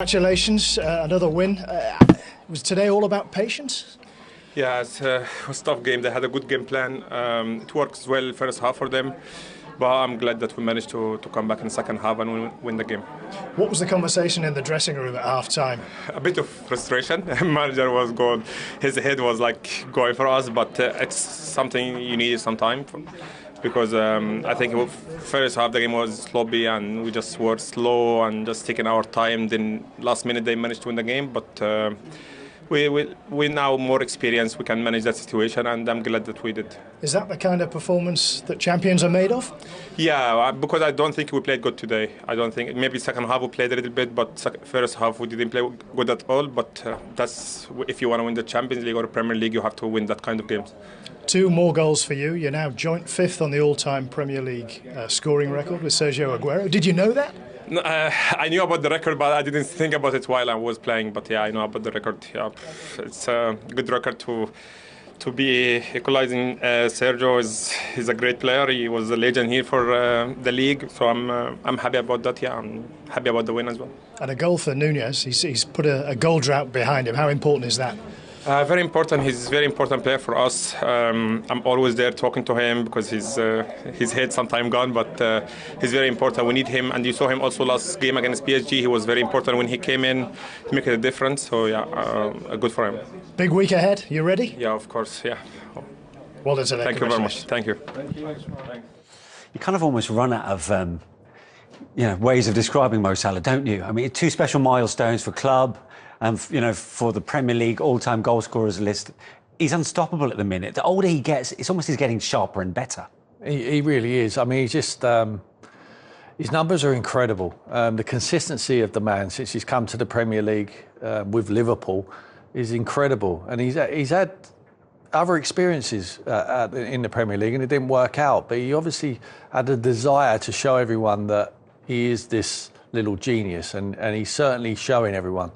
Congratulations, another win. Was today all about patience? Yeah, it was a tough game. They had a good game plan. It worked well first half for them, but I'm glad that we managed to come back in the second half and win the game. What was the conversation in the dressing room at half-time? A bit of frustration. Manager was going, his head was like going for us, but it's something you need some time for. Because I think first half the game was sloppy and we just were slow and just taking our time. Then last minute they managed to win the game, but we now more experienced. We can manage that situation, and I'm glad that we did. Is that the kind of performance that champions are made of? Yeah, because I don't think we played good today. I don't think maybe second half we played a little bit, but first half we didn't play good at all. But that's if you want to win the Champions League or the Premier League, you have to win that kind of games. 2 more goals for you. You're now joint 5th on the all-time Premier League scoring record with Sergio Aguero. Did you know that? No, I knew about the record, but I didn't think about it while I was playing. But yeah, I know about the record. Yeah, it's a good record to be equalizing. Sergio is a great player. He was a legend here for the league, so I'm happy about that. Yeah, I'm happy about the win as well. And a goal for Nunez. He's put a goal drought behind him. How important is that? Very important. He's a very important player for us. I'm always there talking to him because his head sometimes gone, but he's very important. We need him, and you saw him also last game against PSG. He was very important when he came in to make a difference. So yeah, good for him. Big week ahead. You ready? Yeah, of course. Yeah. Well done today. Thank you very much. Thank you. You kind of almost run out of ways of describing Mo Salah, don't you? I mean, 2 special milestones for club. And, for the Premier League all-time goal scorers list, he's unstoppable at the minute. The older he gets, it's almost he's getting sharper and better. He really is. I mean, he's just... his numbers are incredible. The consistency of the man since he's come to the Premier League with Liverpool is incredible. And he's had other experiences in the Premier League and it didn't work out. But he obviously had a desire to show everyone that he is this little genius, and he's certainly showing everyone.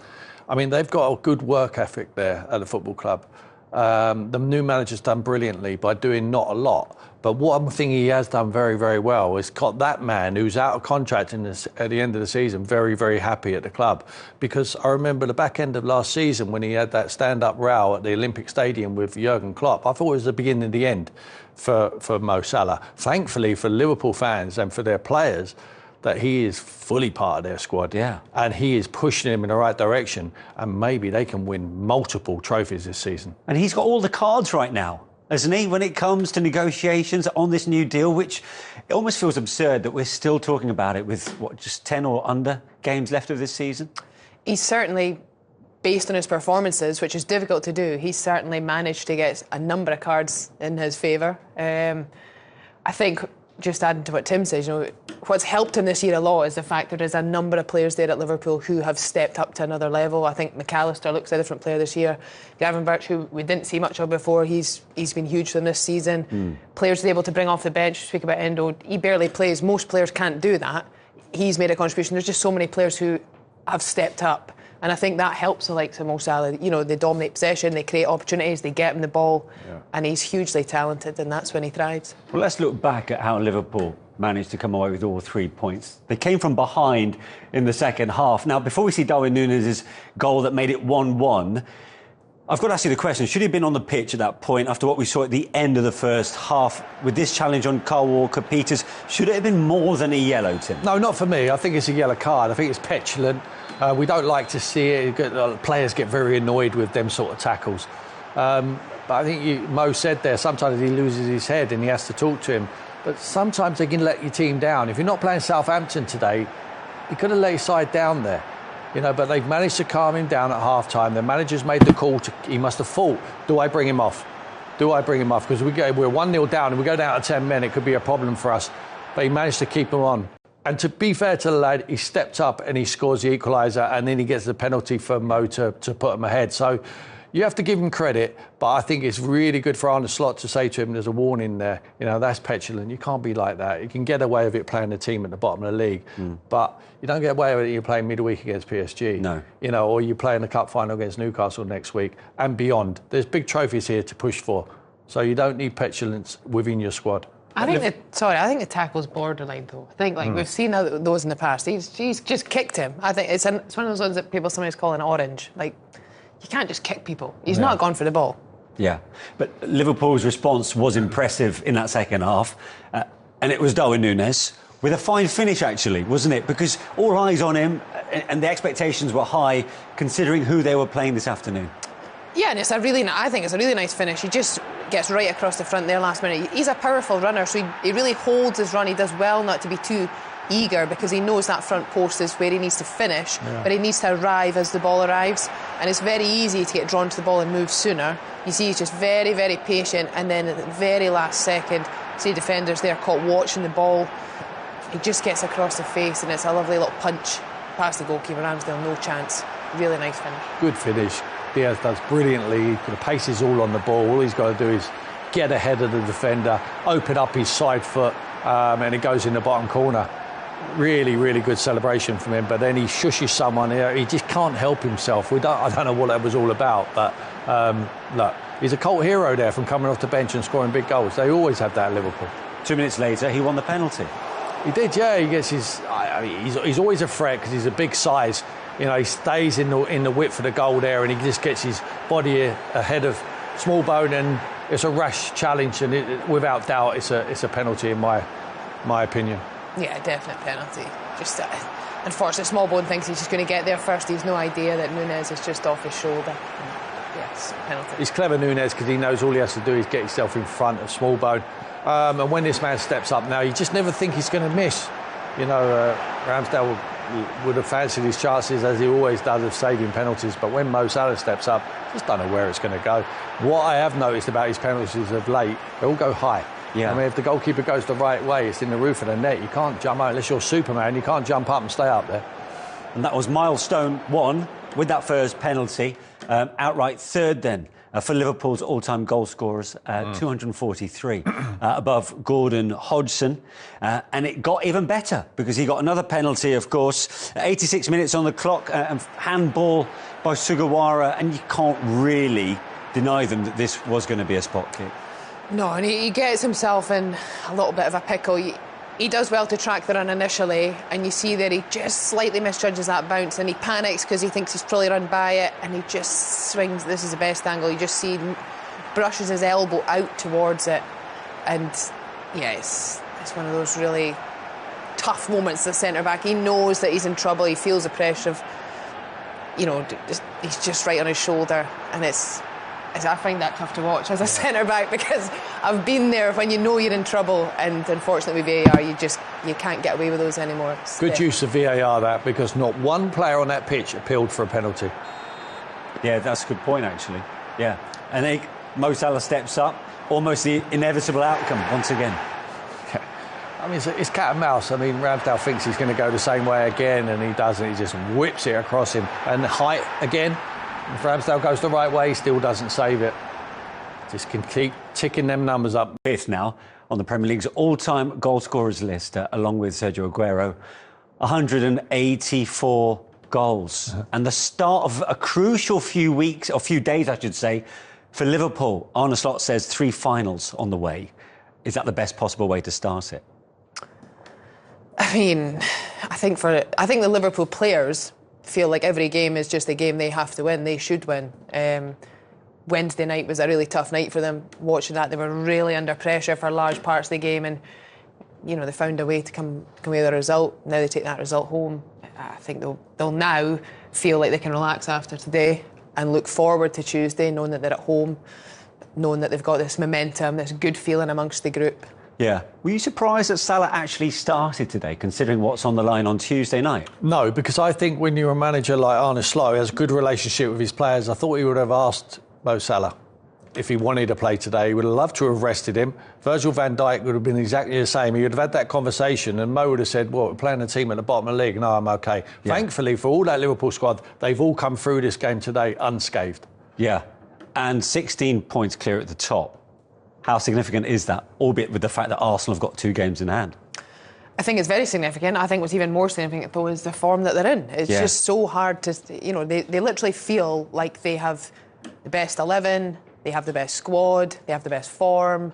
I mean, they've got a good work ethic there at the football club. The new manager's done brilliantly by doing not a lot. But one thing he has done very, very well is got that man who's out of contract at the end of the season very, very happy at the club. Because I remember the back end of last season when he had that stand-up row at the Olympic Stadium with Jurgen Klopp. I thought it was the beginning of the end for Mo Salah. Thankfully for Liverpool fans and for their players, that he is fully part of their squad. Yeah. And he is pushing them in the right direction, and maybe they can win multiple trophies this season. And he's got all the cards right now, hasn't he, when it comes to negotiations on this new deal, which it almost feels absurd that we're still talking about it with, just 10 or under games left of this season? He's certainly, based on his performances, which is difficult to do, he's certainly managed to get a number of cards in his favour. I think, just adding to what Tim says, what's helped him this year a lot is the fact that there's a number of players there at Liverpool who have stepped up to another level. I think McAllister looks a different player this year. Gavin Birch, who we didn't see much of before, he's been huge for them this season. Players are able to bring off the bench. Speak about Endo, he barely plays. Most players can't do that. He's made a contribution. There's just so many players who have stepped up. And I think that helps the likes of Mo Salah. They dominate possession, they create opportunities, they get him the ball, and he's hugely talented, and that's when he thrives. Well, let's look back at how Liverpool managed to come away with all 3 points. They came from behind in the second half. Now, before we see Darwin Núñez's goal that made it 1-1, I've got to ask you the question, should he have been on the pitch at that point after what we saw at the end of the first half with this challenge on Kyle Walker-Peters? Should it have been more than a yellow, Tim? No, not for me. I think it's a yellow card. I think it's petulant. We don't like to see it. Players get very annoyed with them sort of tackles. But I think Mo said there, sometimes he loses his head and he has to talk to him. But sometimes they can let your team down. If you're not playing Southampton today, you could have let your side down there. But they've managed to calm him down at half-time. The manager's made the call. He must have thought, do I bring him off? Do I bring him off? Because we're 1-0 down and we go down to 10 men, it could be a problem for us. But he managed to keep him on. And to be fair to the lad, he stepped up and he scores the equaliser, and then he gets the penalty for Mo to put him ahead. So you have to give him credit, but I think it's really good for Arne Slot to say to him, there's a warning there. That's petulant. You can't be like that. You can get away with it playing the team at the bottom of the league, but you don't get away with it you're playing midweek against PSG. No. Or you're playing the cup final against Newcastle next week and beyond. There's big trophies here to push for, so you don't need petulance within your squad. I think the tackle's borderline though. I think we've seen those in the past. He's just kicked him. I think it's one of those ones that people sometimes call an orange. Like, you can't just kick people. He's not gone for the ball. Yeah, but Liverpool's response was impressive in that second half, and it was Darwin Núñez with a fine finish, actually, wasn't it? Because all eyes on him, and the expectations were high, considering who they were playing this afternoon. Yeah, and I think it's a really nice finish. He just gets right across the front there last minute. He's a powerful runner, so he really holds his run. He does well not to be too eager, because he knows that front post is where he needs to finish, but he needs to arrive as the ball arrives, and it's very easy to get drawn to the ball and move sooner. You see he's just very, very patient, and then at the very last second, see defenders there caught watching the ball. He just gets across the face, and it's a lovely little punch past the goalkeeper. Ramsdale, no chance. Really nice finish. Good finish. Diaz does brilliantly. The pace is all on the ball. All he's got to do is get ahead of the defender, open up his side foot, and it goes in the bottom corner. Really, really good celebration from him. But then he shushes someone. He just can't help himself. I don't know what that was all about. But look, he's a cult hero there, from coming off the bench and scoring big goals. They always have that at Liverpool. 2 minutes later, he won the penalty. He did, yeah. He gets his. He's always a threat because he's a big size. You know, he stays in the width of the goal there, and he just gets his body ahead of Smallbone, and it's a rash challenge, and without doubt, it's a penalty in my opinion. Yeah, definite penalty. Just unfortunately, Smallbone thinks he's just going to get there first. He's no idea that Núñez is just off his shoulder. Yes, penalty. He's clever, Núñez, because he knows all he has to do is get himself in front of Smallbone. And when this man steps up now, you just never think he's going to miss. You know, Ramsdale would have fancied his chances, as he always does, of saving penalties. But when Mo Salah steps up, just don't know where it's going to go. What I have noticed about his penalties of late, they all go high. Yeah. I mean, if the goalkeeper goes the right way, it's in the roof of the net. You can't jump out unless you're Superman. You can't jump up and stay up there. And that was milestone one with that first penalty. Outright third then for Liverpool's all-time goal scorers, 243, above Gordon Hodgson. And it got even better because he got another penalty, of course. 86 minutes on the clock, and handball by Sugawara, and you can't really deny them that this was going to be a spot kick. No, and he gets himself in a little bit of a pickle. He does well to track the run initially, and you see that he just slightly misjudges that bounce, and he panics because he thinks he's probably run by it, and he just swings. This is the best angle. You just see he brushes his elbow out towards it, and yeah, it's one of those really tough moments. The centre back, he knows that he's in trouble. He feels the pressure of, you know, he's just right on his shoulder, and I find that tough to watch as a centre back, because I've been there when you know you're in trouble, and unfortunately with VAR you can't get away with those anymore. Good use of VAR, that, because not one player on that pitch appealed for a penalty. Yeah, that's a good point, actually. Yeah, and Mo Salah steps up, almost the inevitable outcome once again. I mean, it's cat and mouse. I mean, Ramsdale thinks he's going to go the same way again, and he doesn't. He just whips it across him, and the height again. If Ramsdale goes the right way, he still doesn't save it. Just can keep ticking them numbers up. Fifth now on the Premier League's all-time goal scorers list, along with Sergio Aguero, 184 goals. And the start of a crucial few weeks, or few days, I should say, for Liverpool. Arne Slot says 3 finals on the way. Is that the best possible way to start it? I mean, I think the Liverpool players feel like every game is just a game they have to win. They should win. Wednesday night was a really tough night for them. Watching that, they were really under pressure for large parts of the game, and you know, they found a way to come away with a result. Now they take that result home. I think they'll now feel like they can relax after today and look forward to Tuesday, knowing that they're at home, knowing that they've got this momentum, this good feeling amongst the group. Yeah. Were you surprised that Salah actually started today, considering what's on the line on Tuesday night? No, because I think when you're a manager like Arne Slot, who has a good relationship with his players, I thought he would have asked Mo Salah if he wanted to play today. He would have loved to have rested him. Virgil van Dijk would have been exactly the same. He would have had that conversation, and Mo would have said, well, we're playing a team at the bottom of the league. No, I'm OK. Yeah. Thankfully, for all that Liverpool squad, they've all come through this game today unscathed. Yeah, and 16 points clear at the top. How significant is that, albeit with the fact that Arsenal have got 2 games in hand? I think it's very significant. I think what's even more significant, though, is the form that they're in. It's just so hard to, you know, they literally feel like they have the best 11, they have the best squad, they have the best form.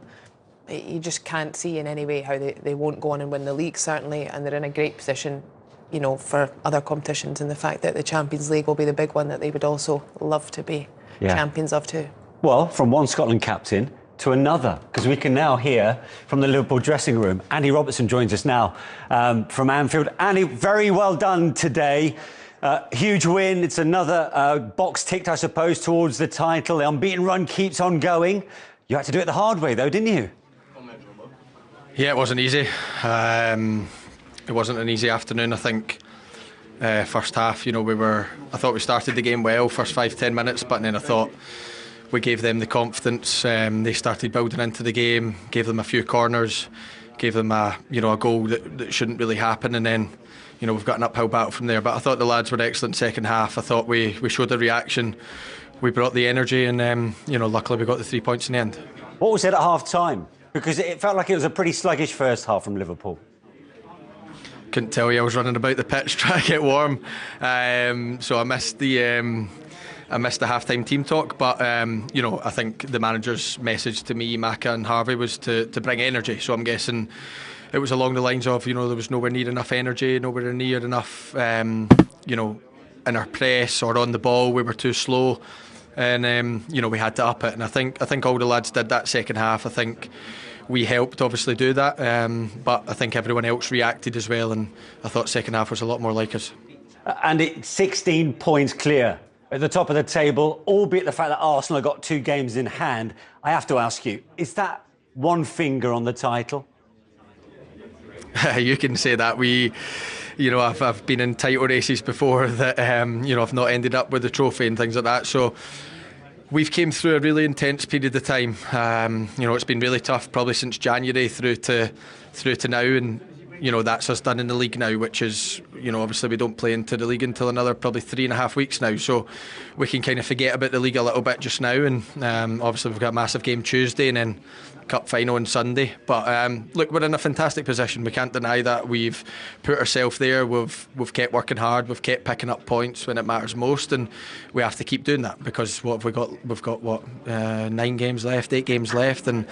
you just can't see in any way how they won't go on and win the league, certainly, and they're in a great position, you know, for other competitions, and the fact that the Champions League will be the big one that they would also love to be champions of too. Well, from one Scotland captain to another, because we can now hear from the Liverpool dressing room. Andy Robertson joins us now from Anfield. Andy, very well done today. Huge win. It's another box ticked, I suppose, towards the title. The unbeaten run keeps on going. You had to do it the hard way, though, didn't you? Yeah, it wasn't easy. It wasn't an easy afternoon. I think first half, you know, I thought we started the game well, first 5-10 minutes, but then I thought we gave them the confidence. They started building into the game, gave them a few corners, gave them a goal that shouldn't really happen, and then, you know, we've got an uphill battle from there. But I thought the lads were excellent second half. I thought we showed the reaction, we brought the energy, and luckily we got the 3 points in the end. What was it at half time? Because it felt like it was a pretty sluggish first half from Liverpool. Couldn't tell you. I was running about the pitch trying to get warm, so I missed the half-time team talk. But I think the manager's message to me, Maka and Harvey, was to bring energy. So I'm guessing it was along the lines of, there was nowhere near enough energy, nowhere near enough, in our press or on the ball. We were too slow, and we had to up it. And I think all the lads did that second half. I think we helped obviously do that, but I think everyone else reacted as well, and I thought second half was a lot more like us. And it's 16 points clear at the top of the table, albeit the fact that Arsenal got 2 games in hand. I have to ask you, is that one finger on the title? You can say that. I've been in title races before that, I've not ended up with the trophy and things like that. So we've came through a really intense period of time. It's been really tough, probably since January through to now, and that's us done in the league now, which is, obviously we don't play into the league until another probably 3.5 weeks now, so we can kind of forget about the league a little bit just now, and obviously we've got a massive game Tuesday and then cup final on Sunday. But look, we're in a fantastic position. We can't deny that. We've put ourselves there. We've kept working hard. We've kept picking up points when it matters most, and we have to keep doing that, because what have we got? We've got 9 games left, 8 games left, and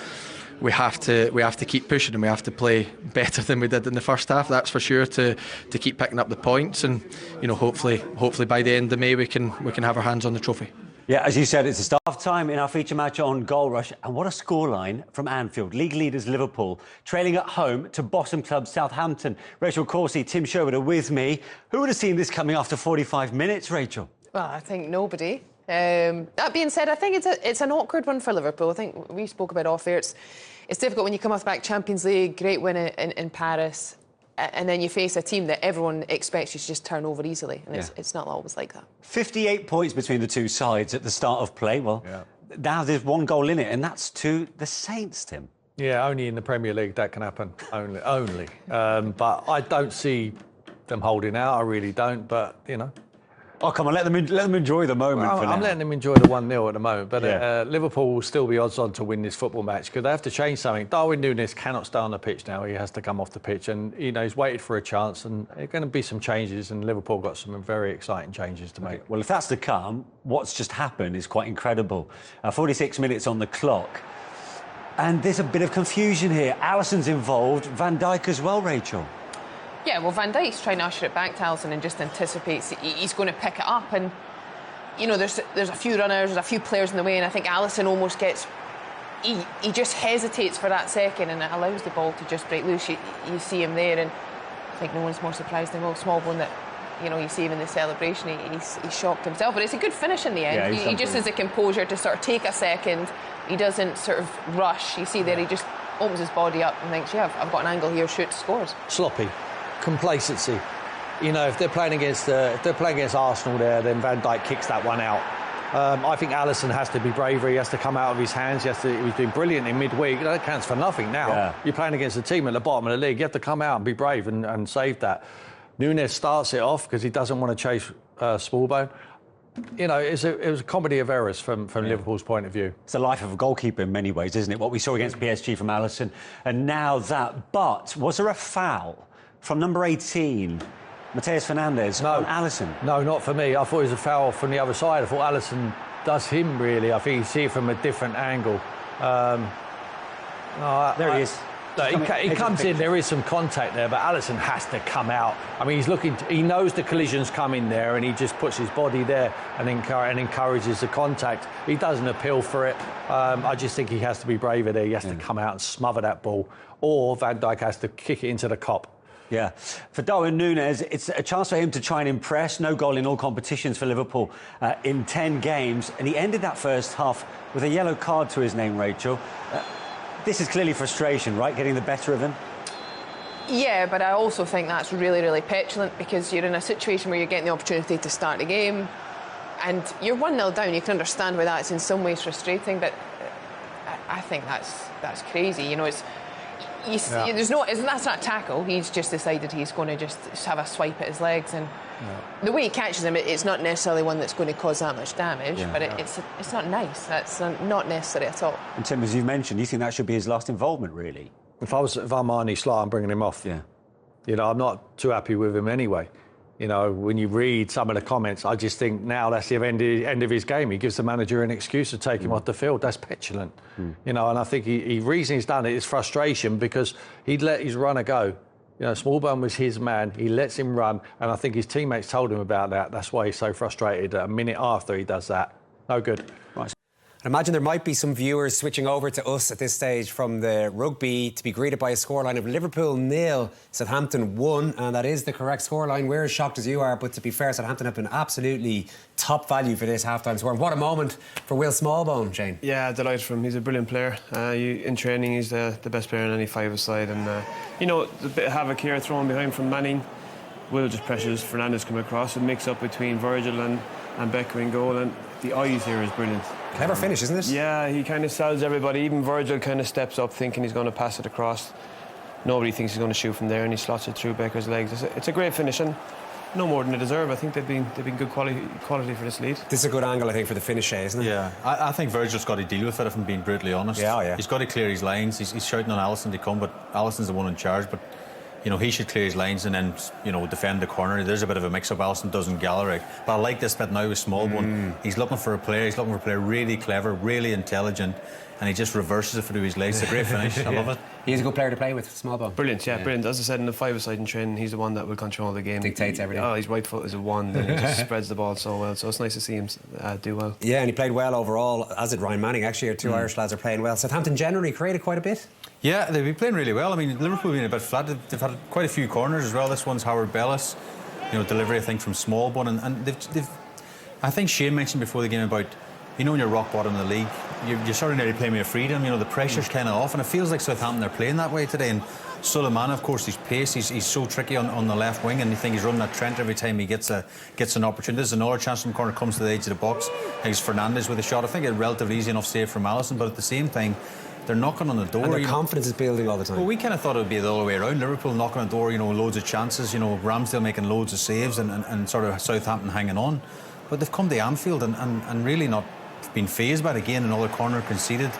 we have to keep pushing, and we have to play better than we did in the first half. That's for sure, to keep picking up the points, and hopefully by the end of May we can have our hands on the trophy. Yeah, as you said, it's a start time in our feature match on Goal Rush. And what a scoreline from Anfield. League leaders Liverpool trailing at home to bottom club Southampton. Rachel Coursey, Tim Sherwood are with me. Who would have seen this coming after 45 minutes, Rachel? Well, I think nobody. That being said, I think it's an awkward one for Liverpool. I think we spoke about off air. It's difficult when you come off the back Champions League, great win in Paris, and then you face a team that everyone expects you to just turn over easily, and it's not always like that. 58 points between the two sides at the start of play. Well, now there's 1 goal in it, and that's to the Saints, Tim. Yeah, only in the Premier League that can happen. Only. But I don't see them holding out. I really don't. But Oh, come on, let them enjoy the moment. Well, I'm letting them enjoy the 1-0 at the moment, but Liverpool will still be odds on to win this football match, because they have to change something. Darwin Núñez cannot stay on the pitch now. He has to come off the pitch, and he's waited for a chance, and there are going to be some changes, and Liverpool got some very exciting changes to make. Well, if that's to come, what's just happened is quite incredible. 46 minutes on the clock, and there's a bit of confusion here. Alisson's involved, Van Dijk as well, Rachel. Yeah, well, Van Dijk's trying to usher it back to Alisson and just anticipates he's going to pick it up. And, there's a few runners, there's a few players in the way, and I think Alisson almost gets... He just hesitates for that second, and it allows the ball to just break loose. You see him there, and I think no one's more surprised than Will Smallbone that, you see him in the celebration. He's shocked himself, but it's a good finish in the end. Yeah, he just has the composure to sort of take a second. He doesn't sort of rush. You see there, he just opens his body up and thinks, I've got an angle here, shoots, scores. Sloppy. Complacency. If they're playing against Arsenal there, then Van Dijk kicks that one out. I think Alisson has to be braver. He has to come out of his hands. He was doing brilliant in midweek. That counts for nothing now. Yeah. You're playing against a team at the bottom of the league. You have to come out and be brave and save that. Núñez starts it off because he doesn't want to chase Smallbone. It was a comedy of errors from Liverpool's point of view. It's the life of a goalkeeper in many ways, isn't it? What we saw against PSG from Alisson, and now that. But was there a foul from number 18, Mateus Fernandes, on Alisson? No, not for me. I thought it was a foul from the other side. I thought Alisson does him, really. I think you see it from a different angle. There he is. Look, he comes in, there is some contact there, but Alisson has to come out. I mean, he knows the collision's coming there, and he just puts his body there and encourages the contact. He doesn't appeal for it. I just think he has to be braver there. He has to come out and smother that ball, or Van Dijk has to kick it into the cop. Yeah. For Darwin Núñez, it's a chance for him to try and impress. No goal in all competitions for Liverpool in 10 games, and he ended that first half with a yellow card to his name, Rachel. This is clearly frustration, right? Getting the better of him? Yeah, but I also think that's really, really petulant, because you're in a situation where you're getting the opportunity to start the game and you're 1-0 down. You can understand why that's in some ways frustrating, but I think that's crazy. You know, that's not a tackle. He's just decided he's going to just have a swipe at his legs, and the way he catches him, it's not necessarily one that's going to cause that much damage, but it's not nice. That's not necessary at all. And Tim, as you've mentioned, you think that should be his last involvement, really? If I'm Arnie Sly, I'm bringing him off. Yeah. You know, I'm not too happy with him anyway. You know, when you read some of the comments, I just think now that's the end of his game. He gives the manager an excuse to take him off the field. That's petulant. You know, and I think the reason he's done it is frustration, because he'd let his runner go. You know, Smallbone was his man. He lets him run, and I think his teammates told him about that. That's why he's so frustrated. A minute after he does that, no good. Right. I imagine there might be some viewers switching over to us at this stage from the rugby to be greeted by a scoreline of Liverpool 0, Southampton 1, and that is the correct scoreline. We're as shocked as you are, but to be fair, Southampton have been absolutely top value for this half-time score. And what a moment for Will Smallbone, Shane. Yeah, delighted for him. He's a brilliant player. In training, he's the best player in any five-a-side, and you know, the bit of havoc here thrown behind from Manning. Will just pressures Fernandes coming across, and mix up between Virgil and Becker in goal, and the eyes here is brilliant. Clever finish, isn't it? Yeah, he kind of sells everybody. Even Virgil kind of steps up thinking he's going to pass it across. Nobody thinks he's going to shoot from there, and he slots it through Becker's legs. It's a great finish, and no more than they deserve. I think they've been good quality for this lead. This is a good angle, I think, for the finish, isn't it? Yeah, I think Virgil's got to deal with it, if I'm being brutally honest. Yeah. He's got to clear his lines. He's shouting on Alisson to come, but Alisson's the one in charge. But you know, he should clear his lines and then, you know, defend the corner. There's a bit of a mix-up. Alisson doesn't gallery. But I like this bit now with Smallbone. He's looking for a player. He's looking for a player really clever, really intelligent, and he just reverses it through his legs. It's a great finish. I love it. He's a good player to play with, Smallbone. Brilliant, yeah, brilliant. As I said, in the five-a-side in training, he's the one that will control the game. Dictates everything. Oh, his right foot is a wand, and he just spreads the ball so well. So it's nice to see him do well. Yeah, and he played well overall, as did Ryan Manning. Actually, our two Irish lads are playing well. Southampton generally created quite a bit. Yeah, they've been playing really well. I mean, Liverpool have been a bit flat. They've had quite a few corners as well. This one's Howard Bellis, you know, delivery I think from Smallbone, and they've I think Shane mentioned before the game about, you know, when you're rock bottom in the league, you're sort of nearly playing with your freedom. You know, the pressure's kind of off, and it feels like Southampton are playing that way today. And Suleiman, of course, his pace, he's so tricky on the left wing, and you think he's running that Trent every time he gets an opportunity. There's another chance from the corner, comes to the edge of the box. I think it's Fernandes with a shot. I think a relatively easy enough save from Alisson, but at the same time, they're knocking on the door. And their confidence is building all the time. Well, we kind of thought it would be the other way around. Liverpool knocking on the door, you know, loads of chances, you know, Ramsdale making loads of saves and sort of Southampton hanging on. But they've come to Anfield and really not been fazed by it. Again, another corner conceded.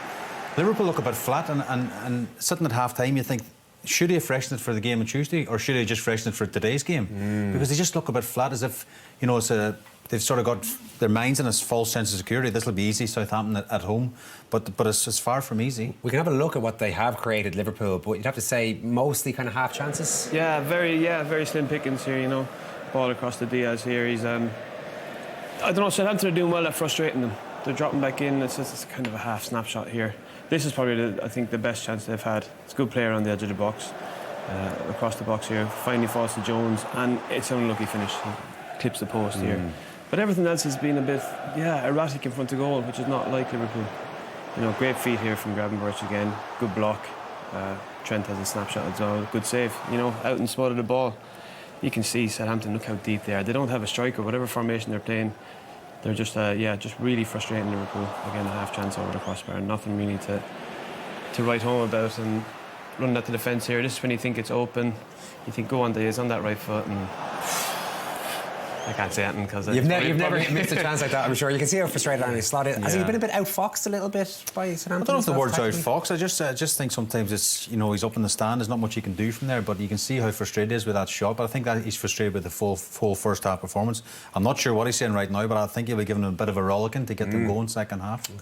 Liverpool look a bit flat, and sitting at half-time, you think, should he have freshened it for the game on Tuesday, or should he have just freshened it for today's game? Because they just look a bit flat, as if, you know, they've sort of got their minds in a false sense of security. This will be easy, Southampton at home, but it's far from easy. We can have a look at what they have created, Liverpool, but you'd have to say mostly kind of half chances. Yeah, very slim pickings here. You know, ball across the Diaz here. He's I don't know. Southampton are doing well at frustrating them. They're dropping back in. It's kind of a half snapshot here. This is probably, I think, the best chance they've had. It's a good player on the edge of the box, across the box here. Finally falls to Jones, and it's an unlucky finish. He clips the post here. But everything else has been a bit, erratic in front of goal, which is not like Liverpool. You know, great feet here from Gravenberch again. Good block. Trent has a snapshot as well. Good save. You know, out and spotted the ball. You can see Southampton, look how deep they are. They don't have a striker, whatever formation they're playing. They're just, just really frustrating Liverpool. Again, a half chance over the crossbar. Nothing really to write home about. And running at the defence here, this is when you think it's open. You think, go on, Diaz on that right foot, and I can't say anything because you've never missed a chance like that. I'm sure you can see how frustrated Andy Slot is. Has he been a bit outfoxed a little bit by Southampton? I don't know if the word's outfoxed. I just think sometimes it's, you know, he's up in the stand. There's not much he can do from there, but you can see how frustrated he is with that shot. But I think that he's frustrated with the full first half performance. I'm not sure what he's saying right now, but I think he'll be giving him a bit of a rollicking to get them going second half. Okay.